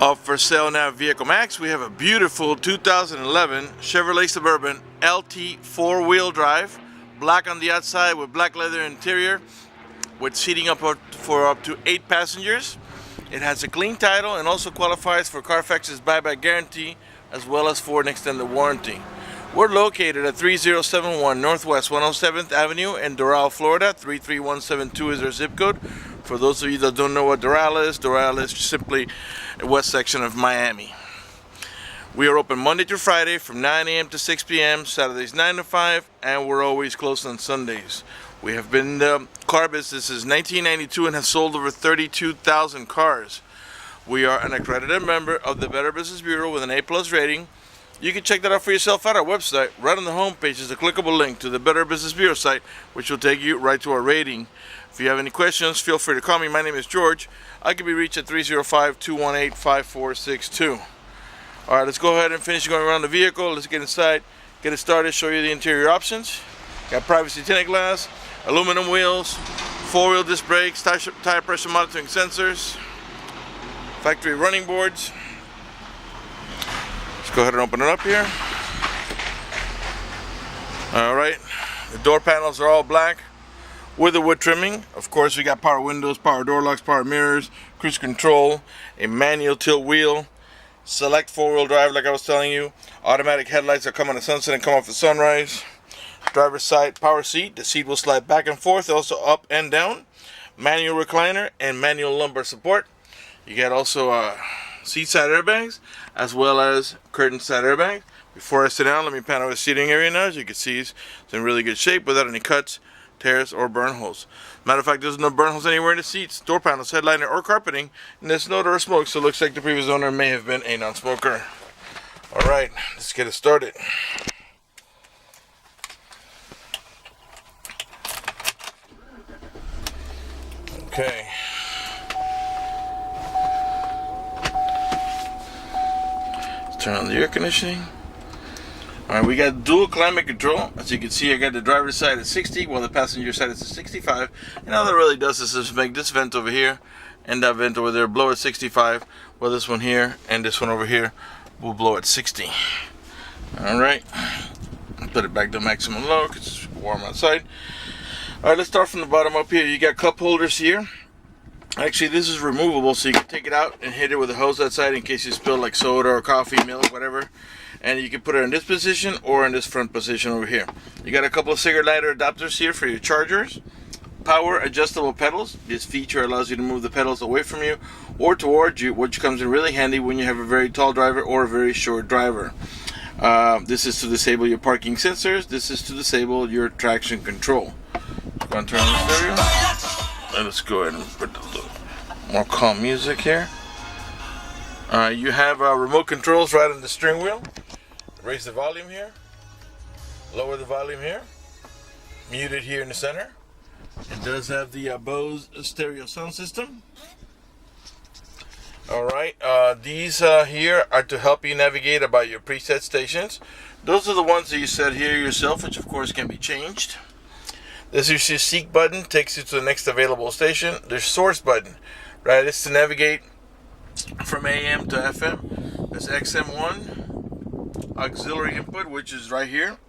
Up for sale now at Vehiclemax, we have a beautiful 2011 Chevrolet Suburban LT 4-wheel drive, black on the outside with black leather interior, with seating up for up to 8 passengers. It has a clean title and also qualifies for Carfax's buyback guarantee as well as for an extended warranty. We're located at 3071 Northwest 107th Avenue in Doral, Florida. 33172 is our zip code. For those of you that don't know what Doral is simply the west section of Miami. We are open Monday through Friday from 9 a.m. to 6 p.m., Saturdays 9 to 5, and we're always closed on Sundays. We have been in the car business since 1992 and have sold over 32,000 cars. We are an accredited member of the Better Business Bureau with an A+ rating. You can check that out for yourself at our website. Right on the home page is a clickable link to the Better Business Bureau site, which will take you right to our rating. If you have any questions, feel free to call me. My name is George. I can be reached at 305-218-5462. All right, let's go ahead and finish going around the vehicle. Let's get inside, get it started, show you the interior options. Got privacy tinted glass, aluminum wheels, 4-wheel disc brakes, tire pressure monitoring sensors, factory running boards. Let's go ahead and open it up here. Alright, the door panels are all black with the wood trimming. Of course, we got power windows, power door locks, power mirrors, cruise control, a manual tilt wheel, select 4-wheel drive like I was telling you, automatic headlights that come on the sunset and come off the sunrise, driver's side power seat, the seat will slide back and forth, also up and down, manual recliner and manual lumbar support. You got also seat side airbags as well as curtain side airbags. Before I sit down, let me pan over the seating area now. As you can see, it's in really good shape without any cuts, tears, or burn holes. Matter of fact, there's no burn holes anywhere in the seats, door panels, headliner, or carpeting, and there's no odor of smoke, so it looks like the previous owner may have been a non-smoker. Alright, let's get it started. Okay. Turn on the air conditioning. Alright, we got dual climate control. As you can see, I got the driver's side at 60 while the passenger side is at 65. And all that really does is just make this vent over here and that vent over there blow at 65, while this one here and this one over here will blow at 60. Alright, put it back to maximum low because it's warm outside. Alright, let's start from the bottom up here. You got cup holders here. Actually, this is removable, so you can take it out and hit it with a hose outside in case you spill like soda or coffee, milk, whatever. And you can put it in this position or in this front position over here. You got a couple of cigarette lighter adapters here for your chargers. Power adjustable pedals. This feature allows you to move the pedals away from you or towards you, which comes in really handy when you have a very tall driver or a very short driver. This is to disable your parking sensors. This is to disable your traction control. I'm going to turn on the stereo. Let's go ahead and put a little more calm music here. You have remote controls right on the steering wheel. Raise the volume here. Lower the volume here. Mute it here in the center. It does have the Bose stereo sound system. Alright, these here are to help you navigate about your preset stations. Those are the ones that you set here yourself, which of course can be changed. This is your seek button, takes you to the next available station. There's source button, right? It's to navigate from AM to FM. There's XM1 auxiliary input, which is right here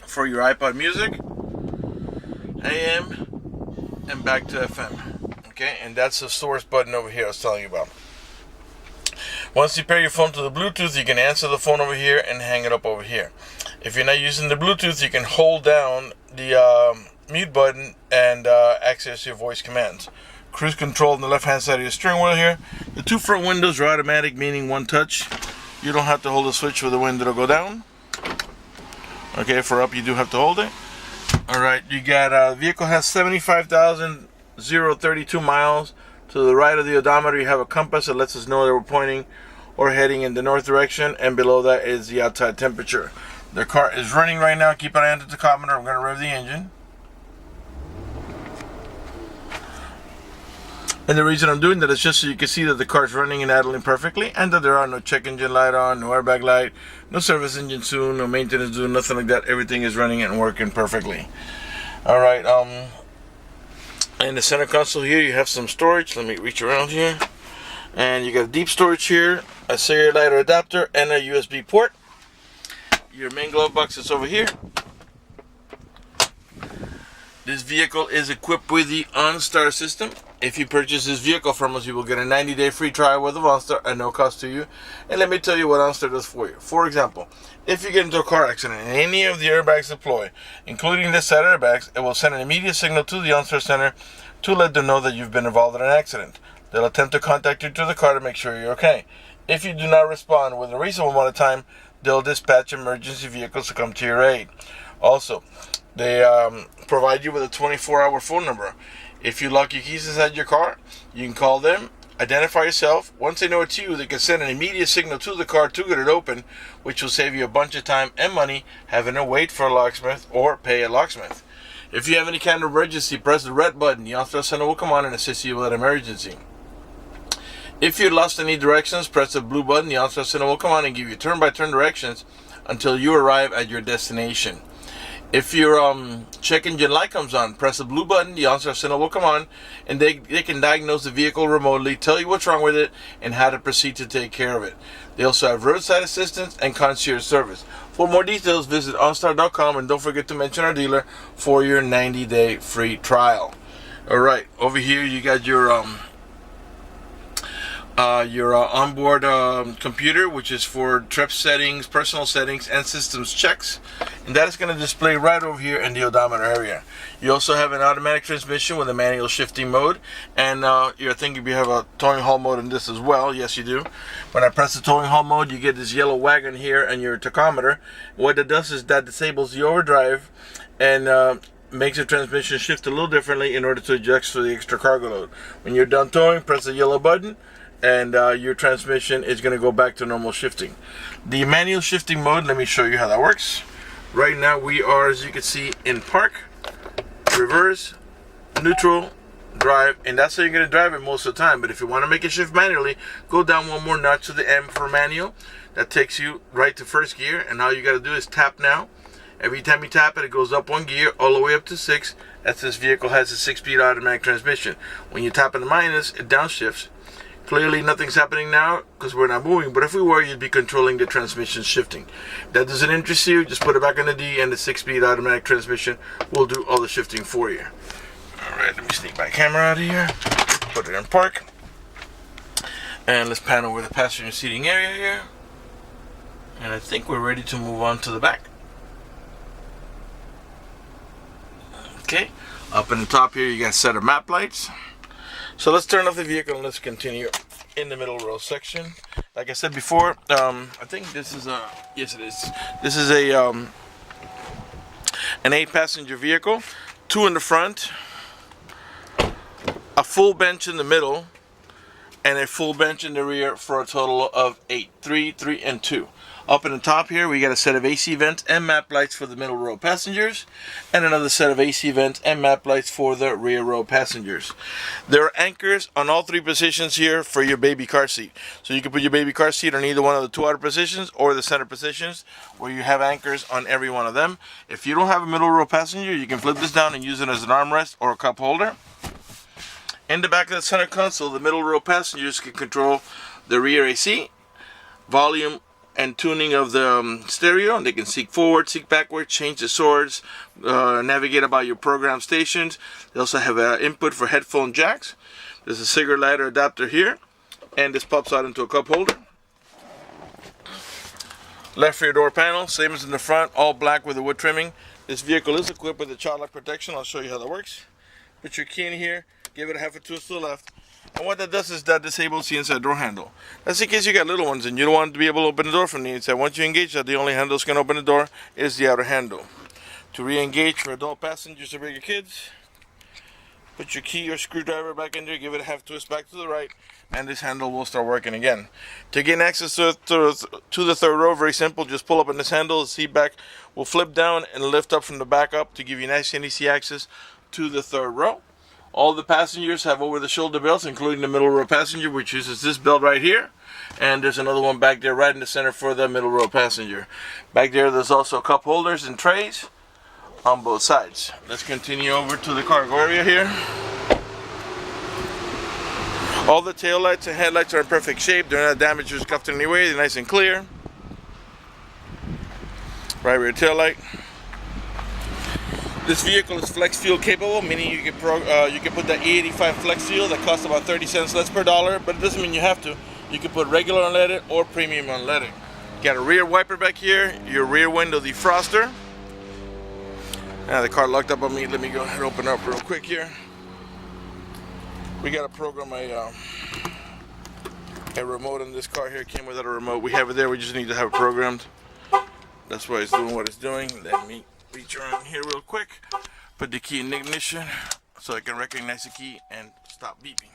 for your iPod music, AM, and back to FM. Okay, and that's the source button over here I was telling you about. Once you pair your phone to the Bluetooth, you can answer the phone over here and hang it up over here. If you're not using the Bluetooth, you can hold down the mute button and access your voice commands. Cruise control on the left hand side of your steering wheel here. The two front windows are automatic, meaning one touch. You don't have to hold the switch for the window to go down. Okay, for up you do have to hold it. Alright, you got the vehicle has 75,032 miles. To the right of the odometer you have a compass that lets us know that we're pointing or heading in the north direction, and below that is the outside temperature. The car is running right now. Keep an eye on the tachometer. I'm going to rev the engine. And the reason I'm doing that is just so you can see that the car is running and idling perfectly, and that there are no check engine light on, no airbag light, no service engine soon, no maintenance due, nothing like that. Everything is running and working perfectly. Alright, in the center console here you have some storage. Let me reach around here. And you got a deep storage here, a serial lighter adapter, and a USB port. Your main glove box is over here. This vehicle is equipped with the OnStar system. If you purchase this vehicle from us, you will get a 90-day free trial with OnStar at no cost to you. And let me tell you what OnStar does for you. For example, if you get into a car accident and any of the airbags deploy, including this set of airbags, it will send an immediate signal to the OnStar center to let them know that you've been involved in an accident. They'll attempt to contact you through the car to make sure you're okay. If you do not respond within a reasonable amount of time, they'll dispatch emergency vehicles to come to your aid. Also, they provide you with a 24-hour phone number. If you lock your keys inside your car, you can call them, identify yourself. Once they know it's you, they can send an immediate signal to the car to get it open, which will save you a bunch of time and money having to wait for a locksmith or pay a locksmith. If you have any kind of emergency, press the red button. The OnStar center will come on and assist you with an emergency. If you lost any directions, press the blue button. The OnStar center will come on and give you turn-by-turn directions until you arrive at your destination. If your check engine light comes on, press the blue button. The OnStar center will come on, and they can diagnose the vehicle remotely, tell you what's wrong with it, and how to proceed to take care of it. They also have roadside assistance and concierge service. For more details, visit OnStar.com, and don't forget to mention our dealer for your 90-day free trial. All right, over here you got your onboard computer, which is for trip settings, personal settings, and systems checks, and that is going to display right over here in the odometer area. You also have an automatic transmission with a manual shifting mode, and you're thinking you have a towing haul mode in this as well. Yes, you do. When I press the towing haul mode, you get this yellow wagon here and your tachometer. What it does is that disables the overdrive and makes the transmission shift a little differently in order to adjust for the extra cargo load. When you're done towing, press the yellow button, and your transmission is going to go back to normal shifting. The manual shifting mode, let me show you how that works. Right now we are, as you can see, in park, reverse, neutral, drive, and that's how you're going to drive it most of the time. But if you want to make it shift manually, go down one more notch to the M for manual. That takes you right to first gear, and all you got to do is tap now. Every time you tap it, it goes up one gear all the way up to 6, as this vehicle has a 6-speed automatic transmission. When you tap in the minus, it downshifts. Clearly nothing's happening now because we're not moving, but if we were, you'd be controlling the transmission shifting. If that doesn't interest you, just put it back on the D, and the 6-speed automatic transmission will do all the shifting for you. Alright, let me sneak my camera out of here, put it in park, and let's pan over the passenger seating area here, and I think we're ready to move on to the back. Okay, up in the top here you got a set of map lights. So let's turn off the vehicle and let's continue in the middle row section. Like I said before, I think this is a, yes it is. This is a an 8-passenger vehicle, 2 in the front, a full bench in the middle, and a full bench in the rear for a total of 8, 3, 3, and 2. Up in the top here, we got a set of AC vents and map lights for the middle row passengers, and another set of AC vents and map lights for the rear row passengers. There are anchors on all 3 positions here for your baby car seat. So you can put your baby car seat on either one of the 2 outer positions or the center positions, where you have anchors on every one of them. If you don't have a middle row passenger, you can flip this down and use it as an armrest or a cup holder. In the back of the center console, the middle row passengers can control the rear AC, volume, and tuning of the stereo, and they can seek forward, seek backward, change the swords, navigate about your program stations. They also have an input for headphone jacks. There's a cigarette lighter adapter here, and this pops out into a cup holder. Left rear door panel, same as in the front, all black with the wood trimming. This vehicle is equipped with a child lock protection. I'll show you how that works. Put your key in here, give it a half a twist to the left, and what that does is that disables the inside door handle. That's in case you got little ones and you don't want to be able to open the door from the inside. Once you engage that, the only handle that's going to open the door is the outer handle. To re-engage for adult passengers or bigger kids, put your key or screwdriver back in there, give it a half twist back to the right, and this handle will start working again. To gain access to the third row, very simple. Just pull up on this handle. The seat back will flip down and lift up from the back up to give you nice and easy access to the third row. All the passengers have over-the-shoulder belts, including the middle row passenger, which uses this belt right here. And there's another one back there right in the center for the middle row passenger. Back there, there's also cup holders and trays on both sides. Let's continue over to the cargo area here. All the tail lights and headlights are in perfect shape. They're not damaged or scuffed in any way. They're nice and clear. Right rear tail light. This vehicle is flex fuel capable, meaning you can put that E85 flex fuel that costs about 30 cents less per dollar, but it doesn't mean you have to. You can put regular unleaded or premium unleaded. You got a rear wiper back here, your rear window defroster. Now the car locked up on me. Let me go ahead and open up real quick here. We got to program a remote in this car here. It came without a remote. We have it there. We just need to have it programmed. That's why it's doing what it's doing. Let me reach around here real quick. Put the key in ignition so I can recognize the key and stop beeping.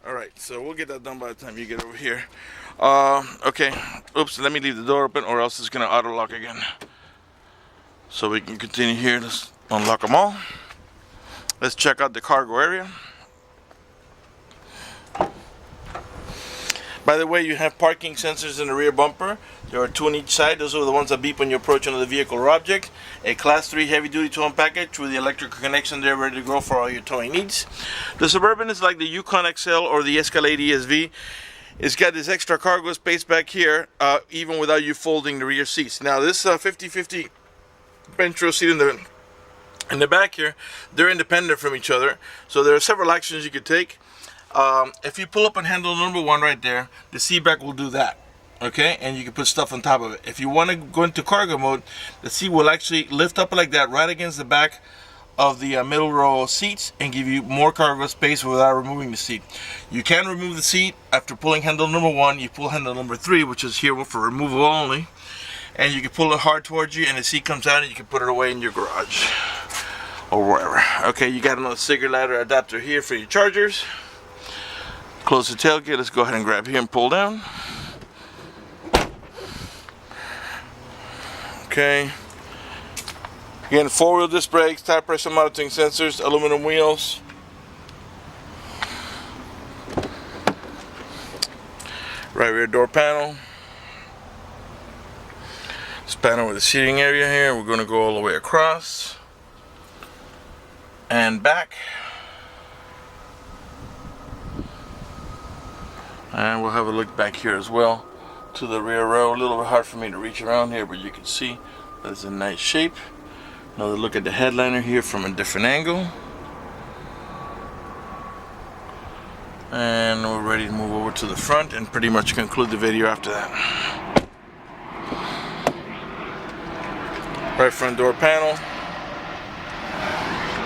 Alright, so we'll get that done by the time you get over here. Okay. Oops, let me leave the door open or else it's going to auto lock again. So we can continue here. Let's unlock them all. Let's check out the cargo area. By the way, you have parking sensors in the rear bumper. There are 2 on each side. Those are the ones that beep when you approach another vehicle or object. A Class 3 heavy-duty towing package with the electrical connection there ready to go for all your towing needs. The Suburban is like the Yukon XL or the Escalade ESV. It's got this extra cargo space back here, even without you folding the rear seats. Now, this 50-50 bench row seat in the back here, they're independent from each other. So there are several actions you could take. If you pull up on handle number 1 right there, the seat back will do that, okay? And you can put stuff on top of it. If you want to go into cargo mode, the seat will actually lift up like that right against the back of the middle row seats and give you more cargo space without removing the seat. You can remove the seat after pulling handle number 1. You pull handle number 3, which is here for removal only, and you can pull it hard towards you and the seat comes out and you can put it away in your garage or wherever. Okay, you got another cigarette lighter adapter here for your chargers. Close the tailgate. Let's go ahead and grab here and pull down. Okay. Again, 4-wheel disc brakes, tire pressure monitoring sensors, aluminum wheels. Right rear door panel. This panel with the seating area here. We're going to go all the way across and back. And we'll have a look back here as well to the rear row. A little bit hard for me to reach around here, but you can see that it's in nice shape. Another look at the headliner here from a different angle. And we're ready to move over to the front and pretty much conclude the video after that. Right front door panel.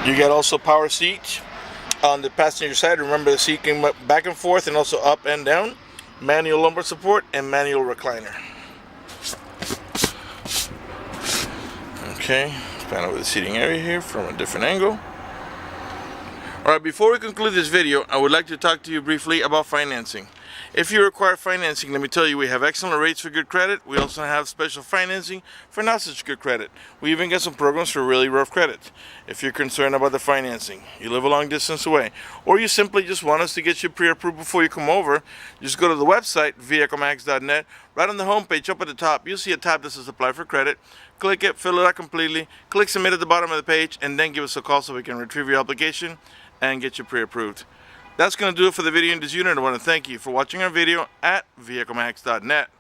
You get also power seats. On the passenger side, remember the seat can back and forth and also up and down. Manual lumbar support and manual recliner. Okay, panel with the seating area here from a different angle. Alright, before we conclude this video, I would like to talk to you briefly about financing. If you require financing, let me tell you, we have excellent rates for good credit. We also have special financing for not such good credit. We even get some programs for really rough credit. If you're concerned about the financing, you live a long distance away, or you simply just want us to get you pre-approved before you come over, just go to the website, Vehiclemax.net. Right on the homepage, up at the top, you'll see a tab that says Apply for Credit. Click it, fill it out completely, click Submit at the bottom of the page, and then give us a call so we can retrieve your application and get you pre-approved. That's going to do it for the video in this unit. I want to thank you for watching our video at Vehiclemax.net.